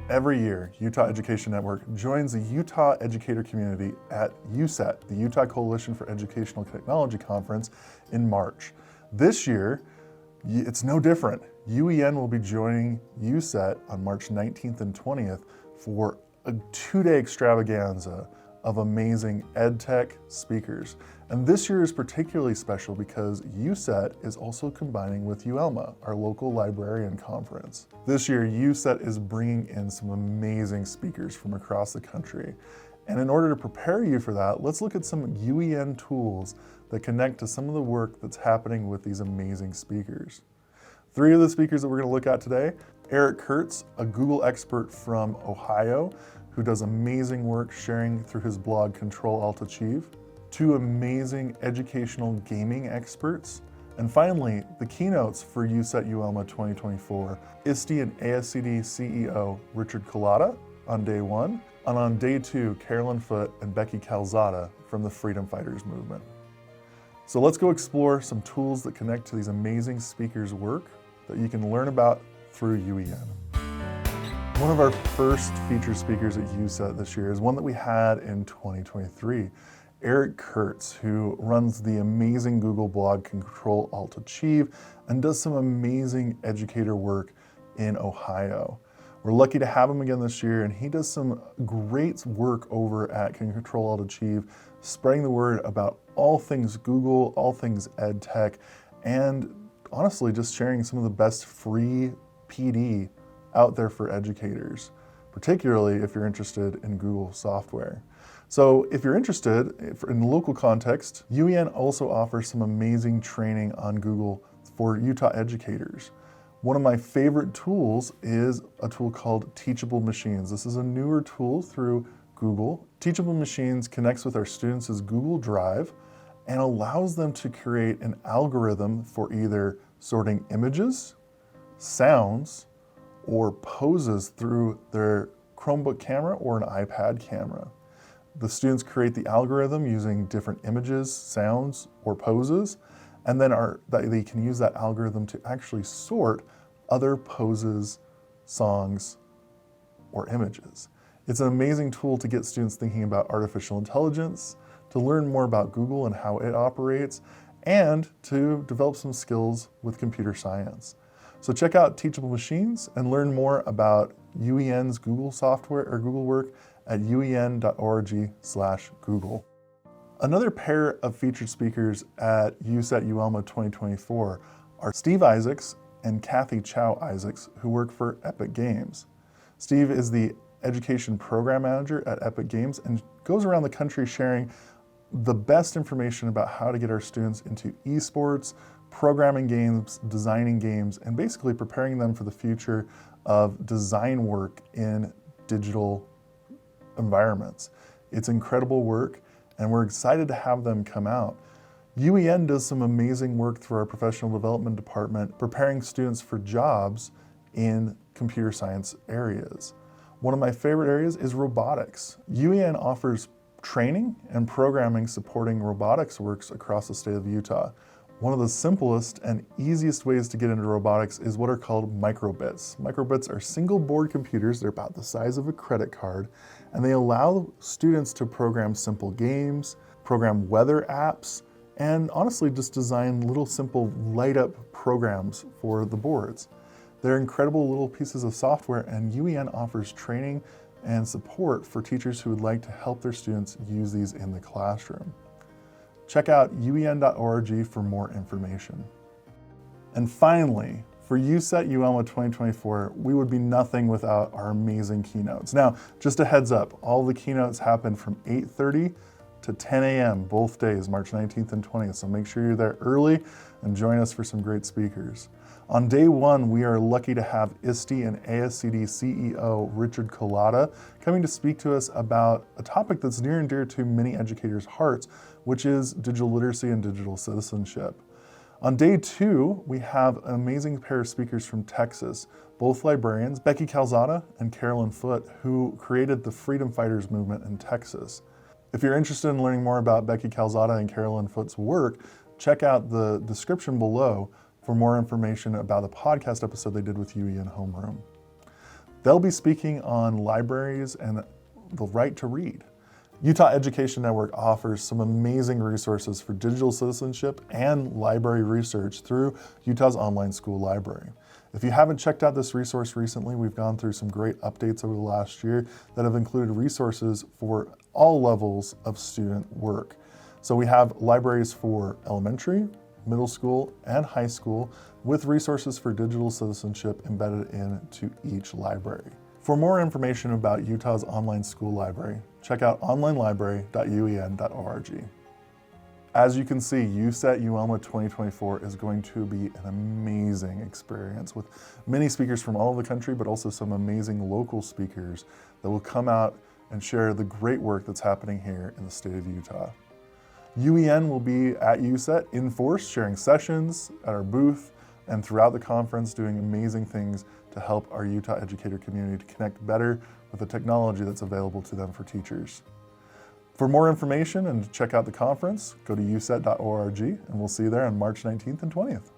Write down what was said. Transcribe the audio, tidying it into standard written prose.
Every year, Utah Education Network joins the Utah educator community at UCET, the Utah Coalition for Educational Technology Conference, in March. This year, it's no different. UEN will be joining UCET on March 19th and 20th for a two-day extravaganza of amazing EdTech speakers. And this year is particularly special because UCET is also combining with UELMA, our local librarian conference. This year, UCET is bringing in some amazing speakers from across the country. And in order to prepare you for that, let's look at some UEN tools that connect to some of the work that's happening with these amazing speakers. Three of the speakers that we're going to look at today: Eric Kurtz, a Google expert from Ohio, who does amazing work sharing through his blog Control Alt Achieve. Two amazing educational gaming experts. And finally, the keynotes for UCET UELMA 2024, ISTE and ASCD CEO Richard Collada on day one, and on day two, Carolyn Foote and Becky Calzada from the Freedom Fighters movement. So let's go explore some tools that connect to these amazing speakers' work that you can learn about through UEN. One of our first featured speakers at UCET this year is one that we had in 2023, Eric Kurtz, who runs the amazing Google blog Control Alt Achieve and does some amazing educator work in Ohio. We're lucky to have him again this year, and he does some great work over at Control Alt Achieve, spreading the word about all things Google, all things EdTech, and honestly just sharing some of the best free PD out there for educators, particularly if you're interested in Google software. So if you're interested in the local context, UEN also offers some amazing training on Google for Utah educators. One of my favorite tools is a tool called Teachable Machines. This is a newer tool through Google. Teachable Machines connects with our students' Google Drive and allows them to create an algorithm for either sorting images, sounds, or poses through their Chromebook camera or an iPad camera. The students create the algorithm using different images, sounds, or poses, and then they can use that algorithm to actually sort other poses, songs, or images. It's an amazing tool to get students thinking about artificial intelligence, to learn more about Google and how it operates, and to develop some skills with computer science. So check out Teachable Machines and learn more about UEN's Google software or Google work at uen.org/Google. Another pair of featured speakers at UCET UELMA 2024 are Steve Isaacs and Kathy Chow Isaacs, who work for Epic Games. Steve is the education program manager at Epic Games and goes around the country sharing the best information about how to get our students into esports, programming games, designing games, and basically preparing them for the future of design work in digital environments. It's incredible work, and we're excited to have them come out. UEN does some amazing work through our professional development department, preparing students for jobs in computer science areas. One of my favorite areas is robotics. UEN offers training and programming supporting robotics works across the state of Utah. One of the simplest and easiest ways to get into robotics is what are called microbits. Microbits are single board computers. They're about the size of a credit card, and they allow students to program simple games, program weather apps, and honestly just design little simple light up programs for the boards. They're incredible little pieces of software, and UEN offers training and support for teachers who would like to help their students use these in the classroom. Check out uen.org for more information. And finally, for UCET UELMA 2024, we would be nothing without our amazing keynotes. Now, just a heads up, all the keynotes happen from 8:30 to 10 a.m. both days, March 19th and 20th, so make sure you're there early and join us for some great speakers. On day one, we are lucky to have ISTE and ASCD CEO Richard Collada coming to speak to us about a topic that's near and dear to many educators' hearts, which is digital literacy and digital citizenship. On day two, we have an amazing pair of speakers from Texas, both librarians, Becky Calzada and Carolyn Foote, who created the Freedom Fighters movement in Texas. If you're interested in learning more about Becky Calzada and Carolyn Foote's work, check out the description below for more information about the podcast episode they did with UEN Homeroom. They'll be speaking on libraries and the right to read. Utah Education Network offers some amazing resources for digital citizenship and library research through Utah's online school library. If you haven't checked out this resource recently, we've gone through some great updates over the last year that have included resources for all levels of student work. So we have libraries for elementary, middle school, and high school with resources for digital citizenship embedded into each library. For more information about Utah's online school library, check out onlinelibrary.uen.org. As you can see, UCET UELMA 2024 is going to be an amazing experience with many speakers from all over the country, but also some amazing local speakers that will come out and share the great work that's happening here in the state of Utah. UEN will be at UCET in force, sharing sessions at our booth and throughout the conference, doing amazing things to help our Utah educator community to connect better with the technology that's available to them for teachers. For more information and to check out the conference, go to ucet.org, and we'll see you there on March 19th and 20th.